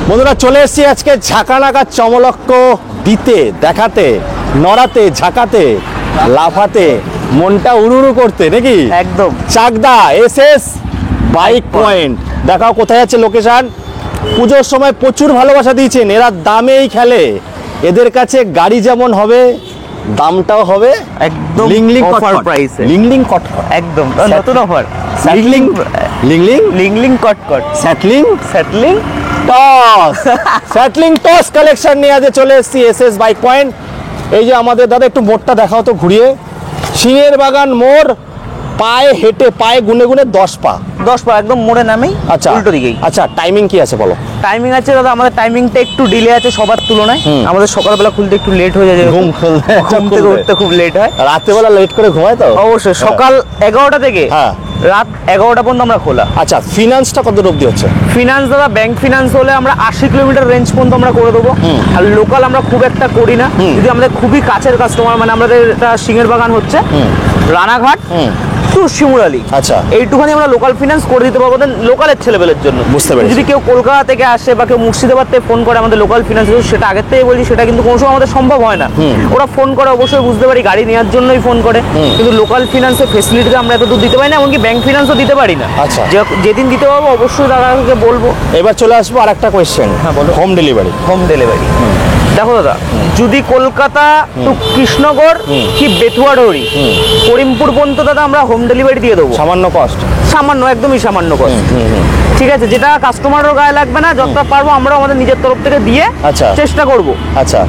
বন্ধুরা চলে এসেছি আজকে ঝাঁকানাকা চমলক্ষ দিতে, দেখাতে, নড়াতে, ঝাঁকাতে, লাফাতে, মনটা উড়ুড়ু করতে নাকি একদম। Chakdah SS bike point. দেখাও কোথায় আছে লোকেশন। পুজোর সময় প্রচুর ভালোবাসা দিয়েছেন, এরা দামেই খেলে। এদের কাছে গাড়ি যেমন হবে দামটাও হবে একদম লিংলিং অফার কটকট। প্রাইসে লিংলিং কটকট একদম নতুন অফার। লিংলিং লিংলিং লিংলিং কটকট স্যাটলিং সেটলিং টস স্যাটলিং টস কালেকশন নিয়ে আজ চলে এসেছি এসএস বাইক পয়েন্ট। এই যে আমাদের দাদা একটু মোড়টা দেখাও তো ঘুরিয়ে। সিংহের বাগান মোড়, পায়ে হেঁটে পায়ে গুনে গুনে 10 পা 10 পা একদম মোড়ে নামেই আচ্ছা উল্টো দিকেই। আচ্ছা টাইমিং কি আছে বলো। টাইমিং আছে দাদা, আমাদের টাইমিংটা একটু ডিলে আছে সবার তুলনায়। আমাদের সকালবেলা খুলতে একটু লেট হয়ে যায়, ঘুম ঘুম থেকে উঠতে খুব লেট হয়। রাতে বেলা লেট করে ঘুমায় তো অবশ্যই সকাল 11টা থেকে হ্যাঁ রাত 11টা পর্যন্ত আমরা খোলা। আচ্ছা ফিনান্সটা কত অবধি হচ্ছে? ফিনান্স দাদা ব্যাংক ফিনান্স হলে আমরা 80 কিলোমিটার রেঞ্জ পর্যন্ত আমরা করে দেবো। আর লোকাল আমরা খুব একটা করি না, যদি আমাদের খুবই কাছের কাস্টমার, মানে আমাদের এটা সিংহের বাগান হচ্ছে রানাঘাট টু শিমুরালি, আচ্ছা এইটুখানি আমরা লোকাল ফিনান্স করে দিতে পারবো লোকালের ছেলেবেলের জন্য। বুঝতে পেরেছি। যদি কেউ কলকাতা থেকে আসে বা কেউ মুর্শিদাবাদ থেকে ফোন করে আমাদের লোকাল ফিনান্স, সেটা আগের থেকে বলছি, সেটা কিন্তু কোনো সময় আমাদের সম্ভব হয় না। ওরা ফোন করে অবশ্যই বুঝতে পারি গাড়ি নেওয়ার জন্যই ফোন করে, কিন্তু লোকাল ফিনান্সের ফেসিলিটিটা আমরা এত দূর দিতে পারি না, এমনকি ব্যাংক ফিনান্সও দিতে পারি না। আচ্ছা। যেদিন দিতে পারবো অবশ্যই দাদাকে বলবো। এবার চলে আসবো আর একটা কোয়েশ্চেন। হ্যাঁ, বলো। Home delivery. হোম ডেলিভারি দেখো দাদা, যদি কলকাতা টু কৃষ্ণগড় কি বেতুয়াডৌরি করিমপুর পর্যন্ত দাদা আমরা হোম ডেলিভারি দিয়ে দেবো। সামান্য কস্ট, সামান্য, একদমই সামান্য কস্ট। ঠিক আছে, যেটা কাস্টমারেরও গায়ে লাগবে না, যতটা পারবো আমরা আমাদের নিজের তরফ থেকে দিয়ে আচ্ছা চেষ্টা করব। আচ্ছা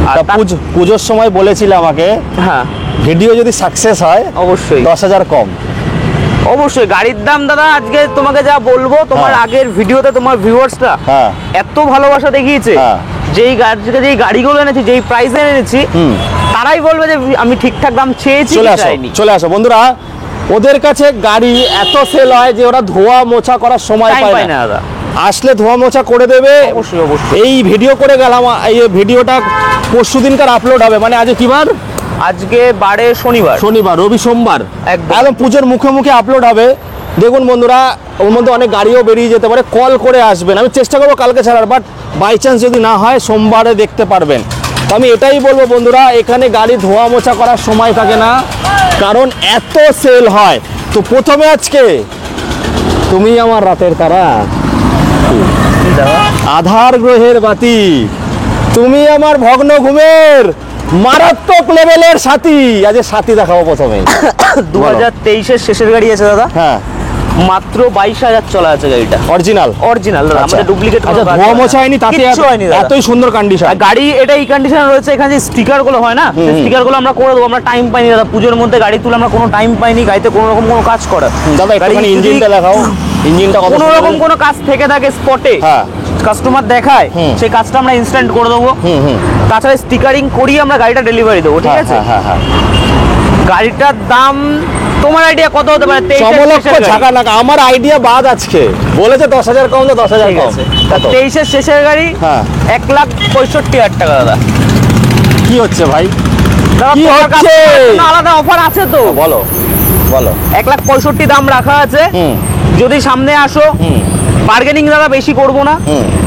আর তা পুজোর সময় বলেছিলে আমাকে হ্যাঁ ভিডিও যদি সাকসেস হয় অবশ্যই 10,000 কম। অবশ্যই গাড়ির দাম দাদা আজকে তোমাকে যা বলবো, তোমার হ্যাঁ। আগের ভিডিওতে তোমার ভিউয়ার্সরা হ্যাঁ এত ভালোবাসা দেখিয়েছে, হ্যাঁ। যেই গাড়িগুলো এনেছি, যেই প্রাইসে এনেছি, তারাই বলবে যে আমি ঠিকঠাক দাম চেয়েছি। চলে আসো বন্ধুরা। ওদের কাছে গাড়ি এত সেল হয় যে ওরা ধোয়া মোছা করার সময় পায় না। দাদা আসলে ধোয়া মোছা করে দেবে। অবশ্যই অবশ্যই। এই ভিডিও করে গেলাম, এই ভিডিওটা পরশু দিনকার আপলোড হবে, মানে আজ কি বার? আজকে বারে শনিবার, রবি সোমবার একদম। একদম পুজোর মুখে মুখে আপলোড হবে। দেখুন বন্ধুরা, ওর মধ্যে অনেক গাড়িও বেরিয়ে যেতে পারে, কল করে আসবেন। আমি চেষ্টা করবো কালকে ছাড়ার, বাট বাই চান্স যদি না হয় সোমবারে দেখতে পারবেন। তো আমি এটাই বলবো বন্ধুরা, এখানে গাড়ি ধোয়া মোছা করার সময় থাকে না, কারণ এত সেল হয়। তো প্রথমে আজকে তুমি আমার রাতের তারা, আধার গ্রহের বাতি, তুমি আমার ভগ্ন ঘুমের মারাত্মক লেভেলের সাথী। আজ সাথী দেখাবো প্রথমে। 2023-এর শেষের গাড়ি আছে দাদা, হ্যাঁ মাত্র 22,000 চলা আছে গাড়িটা। অরিজিনাল দাদা, আচ্ছা। আমাদের ডুপ্লিকেট আচ্ছা ধোয়া মোছা হয়নি, তাতে এতই সুন্দর কন্ডিশন। গাড়ি এটা এই কন্ডিশনে রয়েছে। এখানে যে স্টিকার গুলো হয় না, স্টিকার গুলো আমরা করে দেবো। আমরা টাইম পাইনি দাদা, পুজোর মধ্যে গাড়ি তুলে আমরা কোনো টাইম পাইনি গাড়িতে কোনো রকম কোনো কাজ করার। দাদা একটুখানি ইঞ্জিনটা দেখাও, ইঞ্জিনটা কত কোনো রকম কোনো কাজ থেকে থাকে স্পটে, হ্যাঁ কাস্টমার দেখায়, সেই কাজটা আমরা ইনস্ট্যান্ট করে দেবো। তাছাড়া স্টিকারিং করিয়ে আমরা গাড়িটা ডেলিভারি দেবো। ঠিক আছে, হ্যাঁ হ্যাঁ। গাড়িটার দাম তোমার আইডিয়া কত হতে পারে? চমলক্ষ ঝাঁকানাকা আমার আইডিয়া বাদ। আজকে বলেছে 10,000 কম, তো 10,000 কম। 23-এর শেষের গাড়ি, হ্যাঁ 1,65,000 টাকা দাদা। কি হচ্ছে ভাই? দাদা, কি তোমার হচ্ছে? কাছে কোনো আলাদা অফার আছে তো? বলো বলো। 1,65,000 দাম রাখা আছে। যদি সামনে আসো, বার্গেনিং দাদা বেশি করবো না,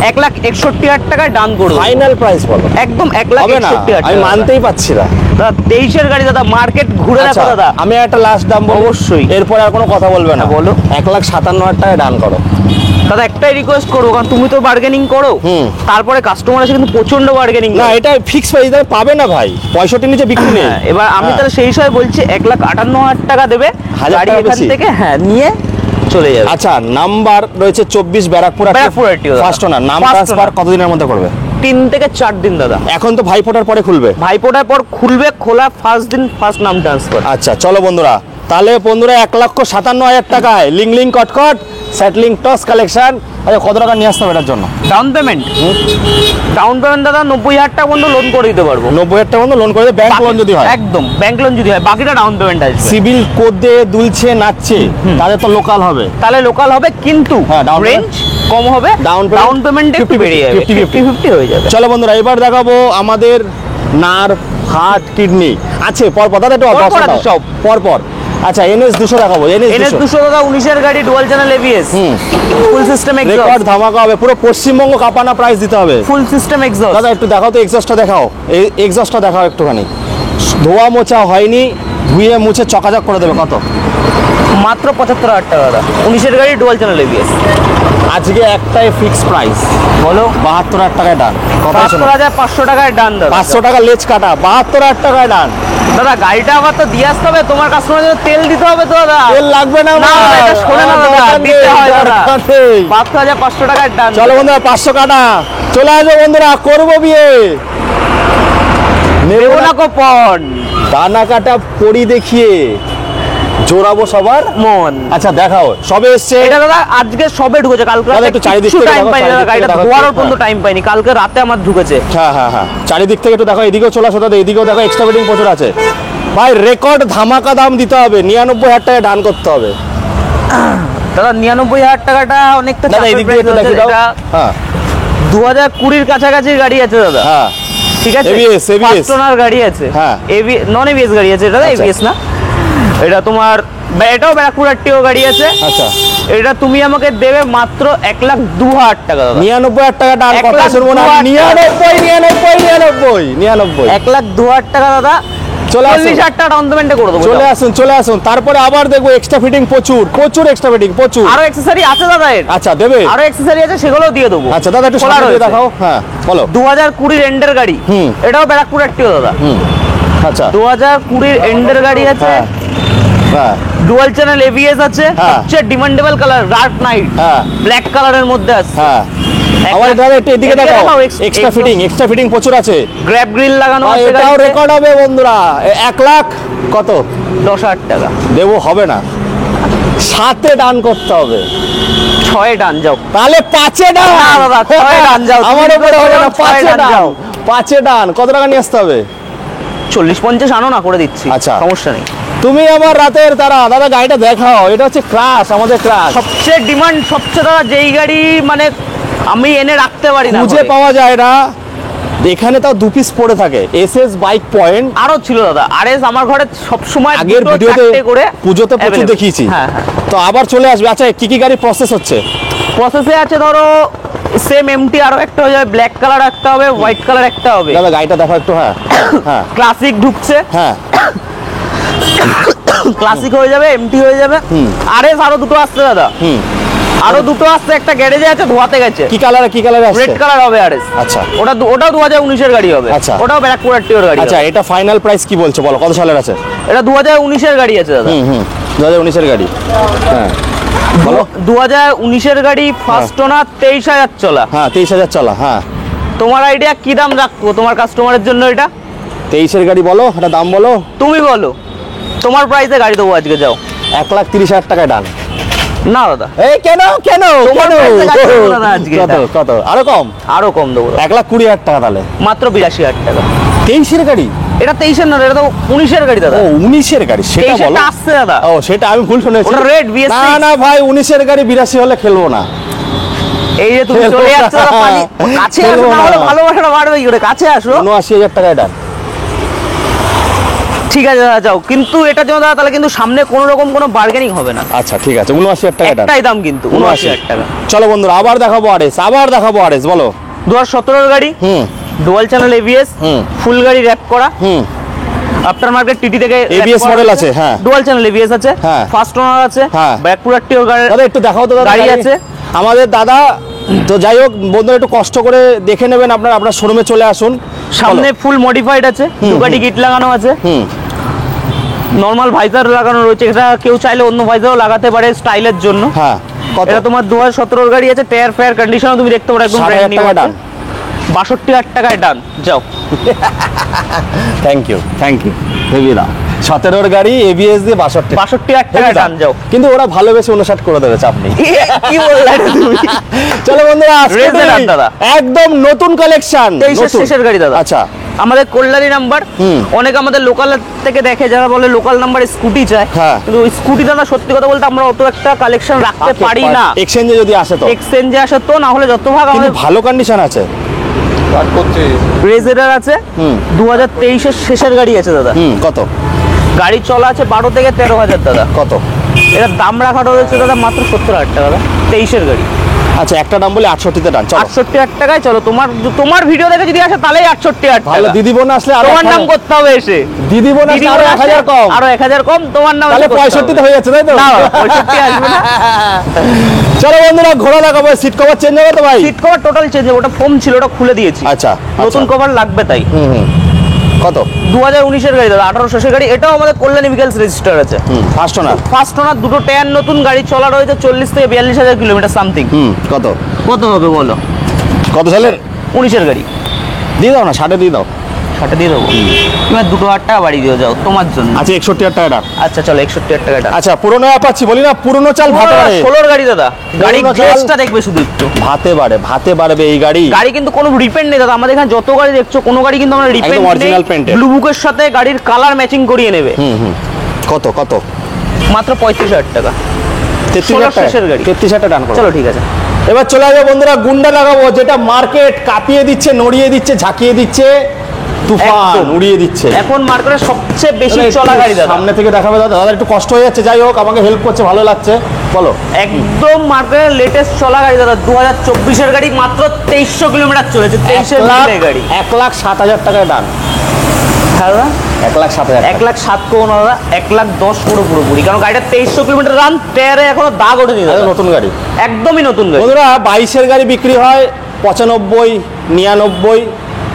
1,61,000 টাকায় ডান করবো। ফাইনাল প্রাইস বলো। একদম হবে না, 1,61,000 আমি মানতেই পারছি না দাদা। 23-এর গাড়ি দাদা, মার্কেট ঘুরে দেখো দাদা। আমি একটা লাস্ট দাম বলবো, অবশ্যই। এরপর আর কোনো কথা বলবে না। বলো। 1,57,000 টাকায় ডান করো দাদা। একটাই রিকোয়েস্ট করবো, কারণ তুমি তো বার্গেনিং করো, তারপরে কাস্টমার এসে কিন্তু প্রচন্ড বার্গেনিং না, এটা ফিক্স প্রাইস পাবে না ভাই, 65 নিচে বিক্রি নেই। এবার আমি তাহলে সেই হিসাবে বলছি 1,58,000 টাকা দেবে, 1,000 গাড়ি টাকা এখান বেশি। থেকে নিয়ে চলে যাবে। আচ্ছা নাম্বার রয়েছে 24 ব্যারাকপুর ব্যারাকপুর ফার্স্ট ওনার। নাম ট্রান্সফার কতদিনের মধ্যে করবে? 3 থেকে 4 দিন দাদা। এখন তো ভাইফোঁটার পরে খুলবে। ভাইফোঁটার পর খুলবে, খোলা ফার্স্ট দিন ফার্স্ট নাম ট্রান্সফার। আচ্ছা চলো বন্ধুরা, তাহলে বন্ধুরা 1,57,000 টাকায় লিংলিং কটকট স্যাটলিং টস কালেকশন। আচ্ছা কত টাকা নিয়ে আসতে হবে এটার জন্য? ডাউন পেমেন্ট দাদা 90,000 টাকা পর্যন্ত লোন করে দিতে পারবো। 90,000 টাকা পর্যন্ত লোন করে দেবে, ব্যাংক লোন যদি হয়। একদম ব্যাংক লোন যদি হয়, বাকিটা ডাউন পেমেন্ট আসবে। সিভিল কোদে দুলছে নাচছে, তাদের তো লোকাল হবে। তাহলে লোকাল হবে, কিন্তু হ্যাঁ, down রেঞ্জ কম হবে, ডাউন পেমেন্ট একটু বেড়ে যাবে, 50-50 হয়ে যাবে। চলো বন্ধুরা, এবার দেখাবো আমাদের নার্ভ, হার্ট, কিডনি আছে পরপর। দাদা একটু পরপর আছে সব। পরপর আচ্ছা NS 200 দেখাবো, NS 200 দাদা 19 গাড়ি, ডুয়াল চ্যানেল ABS, ফুল সিস্টেম রেকর্ড এক্সস্ট, ধামাকা হবে, পুরো পশ্চিমবঙ্গ কাপানা প্রাইস দিতে হবে। ফুল সিস্টেম এক্সস্ট। দাদা একটু দেখাও তো এক্সস্টটা দেখাও, এই এক্সস্টটা দেখাও একটুখানি। ধোয়া মোছা হয়নি, ধুয়ে মুছে চকাচক করে দেবে। কত? মাত্র 75,000 টাকা দাদা, 19 গাড়ি, ডুয়াল চ্যানেল ABS। আজকে একটাই ফিক্স প্রাইস, বলো 72,000 টাকায় ডান। 72,500 টাকায় ডান দাদা। 500 টাকা লেজ কাটা, 72,000 টাকায় ডান। দাদা গাড়িটা আবার তো দিয়ে আসতে হবে, তোমার কাস্টমারের তেল দিতে হবে তো দাদা। তেল লাগবে না না, আমার। এটা শোনে না দাদা, দরকার নেই, দিতে হয় দাদা। দরকার নেই। 72,500 টাকায় ডান। চলো বন্ধুরা 500 কাটা, চলে আসো বন্ধুরা, করবো বিয়ে। নেবো না কোপন, দানা কাটা পরি দেখিয়ে জোড়াবো সবার মন। আচ্ছা দেখাও, সবে এসছে। এটা দাদা আজকে সবে ঢুকেছে, কালকে দাদা, রাতে একটু চারিদিক কিছু থেকে টাইম দেখো, পাইনি দাদা, চারিদিক থেকে গাড়িটা দেখো, ধোয়ারও হ্যাঁ। পর্যন্ত টাইম পাইনি, কালকে রাতে আমার ঢুকেছে। হ্যাঁ হ্যাঁ হ্যাঁ, চারিদিক থেকে একটু দেখো, এদিকেও চলে আসো দাদা, এদিকেও দেখো, এক্সট্রা ফিটিং প্রচুর আছে ভাই। রেকর্ড ধামাকা দাম দিতে হবে, 99,000 টাকা ডান করতে হবে দাদা। 99,000 টাকাটা অনেকটা দাদা। চাপের এদিক price দিয়ে একটু হচ্ছে। দেখি দাও। এটা হ্যাঁ 2020 কাছাকাছি গাড়ি আছে দাদা, হ্যাঁ, ঠিক আছে। ABS, ফার্স্ট ওনার গাড়ি আছে, হ্যাঁ। নন ABS গাড়ি আছে এটা, আচ্ছা। ABS না। এটা তোমার এটাও ব্যারাকপুর আরটিও গাড়ি আছে। আচ্ছা এটা তুমি আমাকে দেবে মাত্র 1,02,000 টাকা দাদা। 99,000 টাকা ডান, কথা শুনবো না। 99,99,99,99। 1,02,000 টাকা দাদা, চলে আসুন, 40,000 টাকা ডাউন পেমেন্টে করে দেবো। চলে আসুন, চলে আসুন। তারপরে আবার দেখবো এক্সট্রা ফিটিং প্রচুর, প্রচুর এক্সট্রা ফিটিং প্রচুর। আরো অ্যাক্সেসরি আছে দাদা এর, আচ্ছা দেবে। আরো অ্যাক্সেসরি আছে, সেগুলোও দিয়ে দেবো। আচ্ছা দাদা একটু খোলা সামনে দিয়ে রয়েছে। দেখাও। হ্যাঁ বলো। 2020 এন্ডের গাড়ি, হুম। এটাও ব্যারাকপুর আরটিও দাদা। আচ্ছা 2020 এন্ডের গাড়ি আছে, হ্যাঁ হ্যাঁ ডুয়াল চ্যানেল ABS আছে, হ্যাঁ। সবচেয়ে ডিমান্ডেবল কালার ডার্ক নাইট, হ্যাঁ ব্ল্যাক কালারের মধ্যে আছে। হ্যাঁ। আবার দাদা একটু এদিকে দেখাও, এক্সট্রা ফিটিং, এক্সট্রা ফিটিং প্রচুর আছে। গ্র্যাব গ্রিল লাগানো আর আছে, এটাও রেকর্ড হবে বন্ধুরা। 1 লাখ কত 10,000 টাকা। দেবো, হবে না, 7-এ ডান করতে হবে। 6 ডান যাও। তাহলে 5-এ ডান। না দাদা, 6 ডান যাও। আমার উপরে হবে না, 5-এ 6 ডান ডান। যাও। 5-এ ডান কত টাকা নিয়ে আসতে হবে? 40-50 আনো না, করে দিচ্ছি। আচ্ছা। সমস্যা নেই। তুমি আমার রাতের তারা, দাদা গাড়িটা দেখাও। এটা হচ্ছে ক্রাশ, আমাদের ক্রাশ। সবচেয়ে ডিমান্ড, সবচেয়ে দাদা যেই গাড়ি মানে আমি এনে রাখতে পারি না, খুঁজে ঘরে। পাওয়া যায় না, এখানে তাও 2 পিস পড়ে থাকে। SS বাইক পয়েন্ট আরো ছিল দাদা, RS আমার ঘরে সব সময় আগের দুটো, ভিডিওতে চারটে করে পুজোতে প্রচুর available। দেখিয়েছি। হ্যাঁ হ্যাঁ। তো আবার চলে আসবে। আচ্ছা কি কি গাড়ি প্রসেস হচ্ছে? প্রসেসে আছে ধরো সেম এমটি আরো একটা হয়ে যাবে, ব্ল্যাক কালার একটা হবে, হোয়াইট কালার একটা হবে। দাদা গাড়িটা দেখো একটু। হ্যাঁ হ্যাঁ ক্লাসিক ঢুকছে, হ্যাঁ ক্লাসিক হয়ে যাবে, এমটি হয়ে যাবে। RS আরো দুটো আসছে দাদা, হুম। আরো দুটো আসছে, একটা গ্যারেজে আছে, ধোয়াতে গেছে। কি কালারে, কি কালারে আসছে? রেড কালার হবে RS। আচ্ছা ওটাও 2019 এর গাড়ি হবে। আচ্ছা। ওটাও ব্যারাকপুর আরটিওর গাড়ি। আচ্ছা এটা ফাইনাল প্রাইস কি বলছো বলো, কত সালের আছে? এটা 2019 এর গাড়ি আছে দাদা। হুম 2019 এর গাড়ি। হ্যাঁ বলো। 2019 এর গাড়ি, ফার্স্ট ওনার, 23,000 চলা। হ্যাঁ 23,000 চলা। হ্যাঁ তোমার আইডিয়া কি দাম রাখবো তোমার কাস্টমারের জন্য? এটা 23-এর গাড়ি বলো, এটা দাম বলো। তুমি বলো, তোমার প্রাইসে গাড়ি দেবো আজকে, যাও। 1,30,000 টাকায় ডান। না দাদা, এই কেন কেন তোমার কেন? price এ গাড়ি দেবো দাদা আজকে কত এটা। কত আরো কম? আরো কম দেবো দাদা। 1,20,000 টাকা তাহলে। মাত্র 82,000 টাকা। 23-এর গাড়ি? এটা 23 এর না, এটা তো 19 এর গাড়ি দাদা। ও 19-এর গাড়ি, সেটা 23 বলো। এরটা আসছে দাদা। ও সেটা আমি ভুল শুনেছি। ওটা red BS6। না না ভাই, 19-এর গাড়ি 82 হলে খেলবো না। এই যে তুমি চলে যাচ্ছ দাদা, পানি কাছে আসো, না হলে ভালোবাসাটা বাড়বে কি করে? কাছে আসো। 79,000 টাকায় ডান। ঠিক আছে দাদা, যাও। কিন্তু এটার জন্য দাদা তাহলে কিন্তু সামনে কোনো রকম কোনো বার্গেনিং হবে না। আচ্ছা ঠিক আছে, 79,000 টাকায় ডান। একটাই দাম কিন্তু 79,000 টাকা। চলো বন্ধুরা আবার দেখাবো RS, আবার দেখাবো RS বলো। 2017 এর গাড়ি, হুম ডুয়াল চ্যানেল ABS, হুম। ফুল গাড়ি র‍্যাপ করা, হুম আফটার মার্কেট টিটি থেকে ABS মডেল আছে, হ্যাঁ। ডুয়াল চ্যানেল ABS আছে, হ্যাঁ। ফার্স্ট ওনার আছে, হ্যাঁ। ব্যাকপুর আরটিও দাদা একটু দেখাও তো দাদা, গাড়ি আছে। আমাদের দাদা। তো যাই হোক বন্ধুরা, একটু কষ্ট করে দেখে নেবেন, আপনার শোরুমে চলে আসুন। সামনে ফুল মডিফাইড আছে, ডুকাটি কিট লাগানো আছে, হুম নরমাল ভাইজার লাগানো রয়েছে। এটা কেউ চাইলে অন্য ভাইজারও লাগাতে পারে স্টাইলের জন্য। হ্যাঁ কত? এটা তোমার 2017 এর গাড়ি আছে, টায়ার ফায়ার কন্ডিশনও তুমি দেখতে পারো, একদম 60,000 ব্র্যান্ড নিউ টাকা আছে। ডান। 62,000 টাকায় ডান, যাও। থ্যাংক ইউ হেভি দাম। 17-এর গাড়ি ABS দিয়ে 62। 62,000 টাকায় ডান, যাও। কিন্তু ওরা ভালোবেসে 59 করে দেবে, চাপ নেই। কি বললে এটা তুমি? চলো বন্ধুরা আজকে Razer তুলি। দাদা। একদম নতুন কালেকশন। 23 শেষের গাড়ি দাদা। আচ্ছা আমাদের কল্যাণী নাম্বার। হুম। অনেক আমাদের লোকাল থেকে দেখে, যারা বলে লোকাল নাম্বারে স্কুটি চায়, হ্যাঁ। কিন্তু স্কুটি দাদা সত্যি কথা বলতে আমরা অত একটা কালেকশন রাখতে পারি না। এক্সচেঞ্জে যদি আসে তো, এক্সচেঞ্জে আসে তো, না হলে যত ভাগ কিন্তু আমাদের ভালো কন্ডিশন আছে। রেজার আছে। হুম। 2023 এর শেষের গাড়ি আছে দাদা, হুম কত? গাড়ি চলা আছে 12 থেকে 13,000 দাদা। কত? এটা দাম রাখা রয়েছে দাদা মাত্র 70,000 টাকা দাদা। 23-এর গাড়ি। আচ্ছা, একটা দাম বলে 68-তে ডান। চলো 68,000 টাকায় চলো। তোমার ভিডিও দেখে যদি আসে তাহলেই 68,000 টাকা। ভালো, দিদি বোন আসলে তোমার নাম করতে হবে এসে। দিদি বোন আসলে আরো 1000 কম। আরো 1000 কম তোমার নাম। তাহলে 65-তে হয়ে যাচ্ছে, তাই তো? না 65 আসবে না। চলো বন্ধুরা, ঘোড়া দেখাবো। সিট কভার চেঞ্জ হবে তো ভাই? সিট কভার টোটাল চেঞ্জ, ওটা ফোম ছিল ওটা খুলে দিয়েছি। আচ্ছা, নতুন কভার লাগবে তাই। কত? 2019-এর গাড়ি দাদা, 1800 গাড়ি। এটাও আমাদের কল্যাণী ভেহিকলস রেজিস্টার আছে। First owner. ফার্স্ট ওনার, দুটো টায়ার নতুন, গাড়ি চলা রয়েছে 40 থেকে 42,000 কিলোমিটার সামথিং। কত? কত হবে বলো? কত সালের? 19-এর গাড়ি। দিয়ে দাও না, 60-এ দিয়ে দাও। 60 দিয়ে দেবো। তুমি 2,000 টাকা বাড়ি দিয়ে যাও তোমার জন্য। আচ্ছা, 61,000 টাকা। আচ্ছা চলো 61,000 টাকাটা। আচ্ছা, পুরনো অ্যাপাচি বলি না, পুরনো চাল ভাতে বাড়ে। 16-র গাড়ি দাদা, গাড়ি পুরনো চাল। গ্লেজটা দেখবে শুধু একটু। ভাতে বাড়বে এই গাড়ি। গাড়ি কিন্তু কোনো রিপেন্ট নেই দাদা, আমাদের এখানে যত গাড়ি দেখছো কোনো গাড়ি কিন্তু আমরা রিপেন্ট একদম নেই। original painted। ব্লু বুকের সাথে গাড়ির কালার ম্যাচিং করিয়ে নেবে। কত? কত? মাত্র 35,000 টাকা। 33,000 টাকা। শেষের গাড়ি। 33,000 টাকা ডান করো। চলো ঠিক আছে। এবার চলে আসবে বন্ধুরা, গুন্ডা লাগাবো, যেটা মার্কেট কাঁপিয়ে দিচ্ছে, নড়িয়ে দিচ্ছে, ঝাঁকিয়ে দিচ্ছে, তুফান একদম। উড়িয়ে দিচ্ছে। এখন মার্কেটে সবচেয়ে বেশি দাদা, চলা একটু গাড়ি দাদা। সামনে থেকে দেখাবে দাদা। দাদা একটু কষ্ট হয়ে যাচ্ছে, যাই হোক আমাকে হেল্প করছে, ভালো লাগছে। বলো। একদম মার্কেটের লেটেস্ট চলা গাড়ি দাদা, 2024-এর গাড়ি, মাত্র 2300 কিলোমিটার চলেছে। 23-এর গাড়ি। 1,07,000 টাকায় ডান। হ্যাঁ দাদা, 1,07,000। 1,07,000 করো না দাদা, 1,10,000 করো পুরোপুরি, কারণ গাড়িটা 2300 কিলোমিটার রান, টায়ারে এখনো দাগ ওঠেনি দাদা। নতুন গাড়ি, একদমই নতুন গাড়ি। বন্ধুরা 22-এর গাড়ি বিক্রি হয় 95, 99,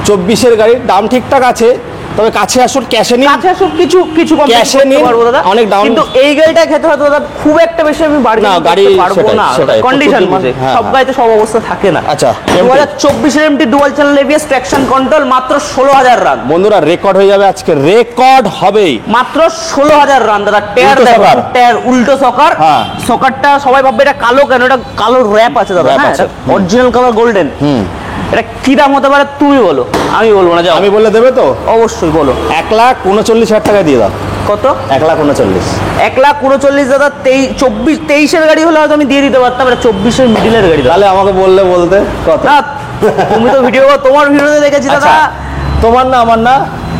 24-এর গাড়ির দাম ঠিকঠাক আছে, তবে কাছে আসুন, ক্যাশে নিন। কাছে আসুন, কিছু কম ক্যাশে নিন, দাদা, অনেক ডাউন। কিন্তু এই গাড়িটা খেতে হয়তো দাদা খুব একটা বেশি আমি বার্গেন না, গাড়ি করতে পারবো সেটাই, না, সেটাই। কন্ডিশন প্রচুর বুঝে। হ্যাঁ, সব গাড়িতে সব অবস্থা থাকে না। আচ্ছা, 2024-এর MT dual channel ABS traction control, মাত্র 16,000 রান। বন্ধুরা রেকর্ড হয়ে যাবে আজকে, রেকর্ড হবেই। মাত্র 16,000 রান দাদা। টায়ার উল্টো দেখো, সকার। টায়ার উল্টো সকার। হ্যাঁ। সকারটা সবাই ভাববে এটা কালো কেন, এটা কালো র‍্যাপ আছে দাদা। Wrap হ্যাঁ, আছে। Original colour golden. এটা কি দাম হতে পারে তুমি বলো, আমি বলবো না, যাও। আমি বললে দেবে তো? অবশ্যই বলো। 1,39,000 টাকায় দিয়ে দাও। কত? 1,39,000। 1,39,000 দাদা। 23-এর গাড়ি হলে হয়তো আমি দিয়ে দিতে পারতাম, এটা 24-এর মিডিলের গাড়ি দাদা। তাহলে আমাকে বলতে কত? না, তুমি তো ভিডিও, তোমার ভিডিওতে দেখেছি দাদা। আচ্ছা, তোমার না আমার না,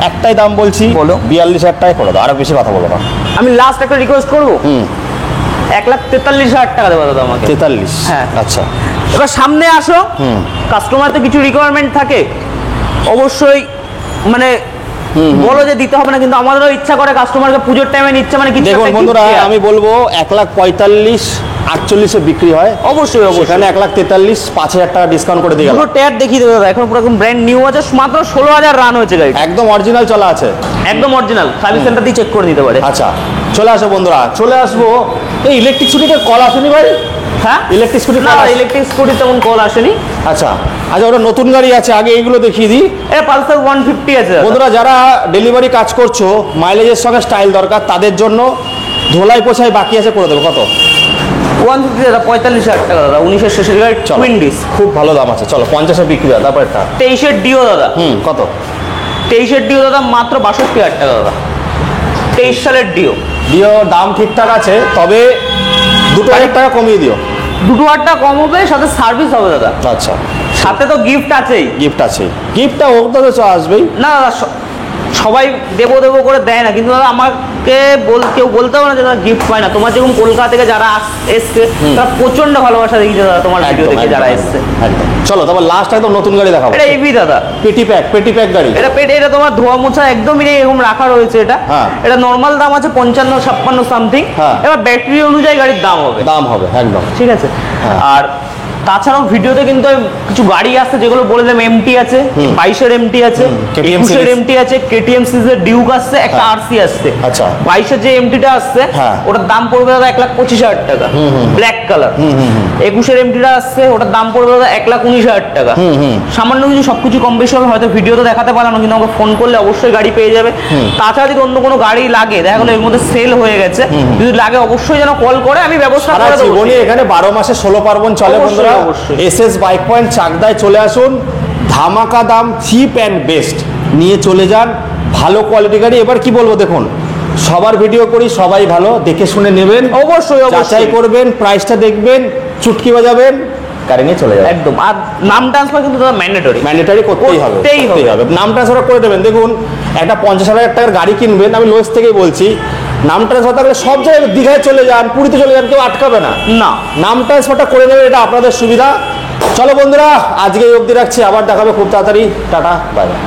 একটাই দাম বলছি, বলো। 42,000 টাকায় করে দাও, আরো বেশি কথা বলো না। আমি লাস্ট একটা রিকোয়েস্ট করবো। 1,43,000 টাকা দেবো দাদা আমাকে। 43? হ্যাঁ। আচ্ছা, এবার সামনে আসো, কাস্টমার তো কিছু রিকোয়ারমেন্ট থাকে, অবশ্যই মানে বলো যে দিতে হবে না, কিন্তু আমাদেরও ইচ্ছা করে কাস্টমারকে পুজোর টাইমে নিচ্ছে মানে কিছু দেখুন একটা বন্ধুরা, gift দেওয়া। আমি বলবো 1,45,000-48,000 বিক্রি হয়। অবশ্যই অবশ্যই। সেখানে 1,43,000, 5,000 টাকা ডিসকাউন্ট করে দিয়ে গেলাম। পুরো টায়ার দেখিয়ে দেবো দাদা, এখন পুরো একদম ব্র্যান্ড নিউ আছে, মাত্র 16,000 রান হয়েছে গাড়ি। একদম অরিজিনাল চলা আছে। একদম অরিজিনাল, সার্ভিস সেন্টার দিয়ে চেক করে নিতে পারে। আচ্ছা, চলে আসো বন্ধুরা, চলে আসবো। এই ইলেকট্রিক স্কুটিতে কল আসেনি ভাই? হ্যাঁ, ইলেকট্রিক স্কুটি না ইলেকট্রিক স্কুটি তেমন কল আসেনি। আচ্ছা, আচ্ছা, ওটা নতুন গাড়ি আছে, আগে এইগুলো দেখিয়ে দিই। এটা পালসার 150 আছে দাদা। বন্ধুরা যারা ডেলিভারি কাজ করছো, মাইলেজের সঙ্গে স্টাইল দরকার, তাদের জন্য ধোলাই পোছাই বাকি আছে, করে দেবো। কত? 150 দাদা, 45,000 টাকা দাদা। 19-এর শেষের গাড়ি, টুইন ডিস্ক, খুব ভালো দাম আছে। চলো 50-এ বিক্রি হয়, তারপর একটা 23-এর ডিও দাদা। কত? 23-এর ডিও দাদা, মাত্র 62,000 টাকা দাদা। 23 সালের ডিও। দিও, দাম ঠিকঠাক আছে, তবে 2,000 টাকা কমিয়ে দিও। 2,000 টাকা কম হবে, সাথে সার্ভিস হবে দাদা। আচ্ছা, সাথে তো গিফট আছেই। গিফট আছে, গিফটটা হোক তো আসবেই। না দাদা, সবাই দেবো দেবো করে দেয় না, কিন্তু দাদা আমাকে কেউ বলতে হবে না যে গিফট পায় না। তোমার যেরকম কলকাতা থেকে যারা এসছে, তারা প্রচন্ড ভালোবাসা দেখিয়েছে দাদা তোমার ভিডিও দেখে, যারা এসছে। একদম। চলো তারপর লাস্ট একদম নতুন গাড়ি দেখাবো। এটা এবি দাদা, পেটি প্যাক গাড়ি। এটা পেটে, এটা তোমার ধোয়া মোছা একদমই নেই, এরকম রাখা রয়েছে। এটা হ্যাঁ। এটা নর্মাল দাম আছে 55-56 সামথিং। হ্যাঁ। এবার ব্যাটারি অনুযায়ী গাড়ির দাম হবে, একদম। ঠিক আছে। হ্যাঁ। আর তাছাড়াও ভিডিওতে কিন্তু কিছু গাড়ি আছে যেগুলো বলে দিলাম, এমটি আছে, 22-এর এমটি আছে, KTM 21-এর series। এমটি আছে, কেটিএম সিরিজের ডিউক আসছে, একটা আরসি আসছে। আচ্ছা। 22-এর যে এমটিটা আসছে, হ্যাঁ। ওটার দাম পড়বে দাদা 1,25,000 টাকা, ব্ল্যাক কালার। 21-এর এমটিটা আসছে, ওটার দাম পড়বে দাদা 1,19,000 টাকা। সামান্য কিছু সবকিছু কম বেশি হবে, হয়তো ভিডিওতে দেখাতে পারলাম না, কিন্তু আমাকে ফোন করলে অবশ্যই গাড়ি পেয়ে যাবে। তাছাড়া যদি অন্য কোনো গাড়ি লাগে, দেখা গেলো এর মধ্যে সেল হয়ে গেছে, যদি লাগে অবশ্যই যেন কল করে, আমি ব্যবস্থা সারা করে দেবো। জীবনে এখানে 12 মাসে 16 পার্বণ চলে অবশ্যই, বন্ধুরা। অবশ্যই। এসএস বাইক পয়েন্ট চাকদায় চলে আসুন, ধামাকা দাম, চিপ অ্যান্ড বেস্ট নিয়ে চলে যান, ভালো কোয়ালিটি গাড়ি। এবার কি বলবো, দেখুন সবার ভিডিও করি, সবাই ভালো দেখে শুনে নেবেন, অবশ্যই যাচাই করবেন, প্রাইসটা দেখবেন, চুটকি বাজাবেন, গাড়ি নিয়ে চলে যাবে। একদম। আর নাম ট্রান্সফার কিন্তু দাদা ম্যান্ডেটরি, ম্যান্ডেটরি করতেই হবে, করতেই হবে। নাম ট্রান্সফার করে দেবেন। দেখুন একটা 50,000 টাকার গাড়ি কিনবেন, আমি লোয়েস থেকেই বলছি, নাম ট্রান্সফার থাকলে সব জায়গায়, দীঘায় চলে যান, পুরীতে চলে যান, কেউ আটকাবে না। না, নাম ট্রান্সফারটা করে নেবে, এটা আপনাদের সুবিধা। চলো বন্ধুরা, আজকে এই অবধি রাখছি, আবার দেখাবে খুব তাড়াতাড়ি। Tata, bye bye.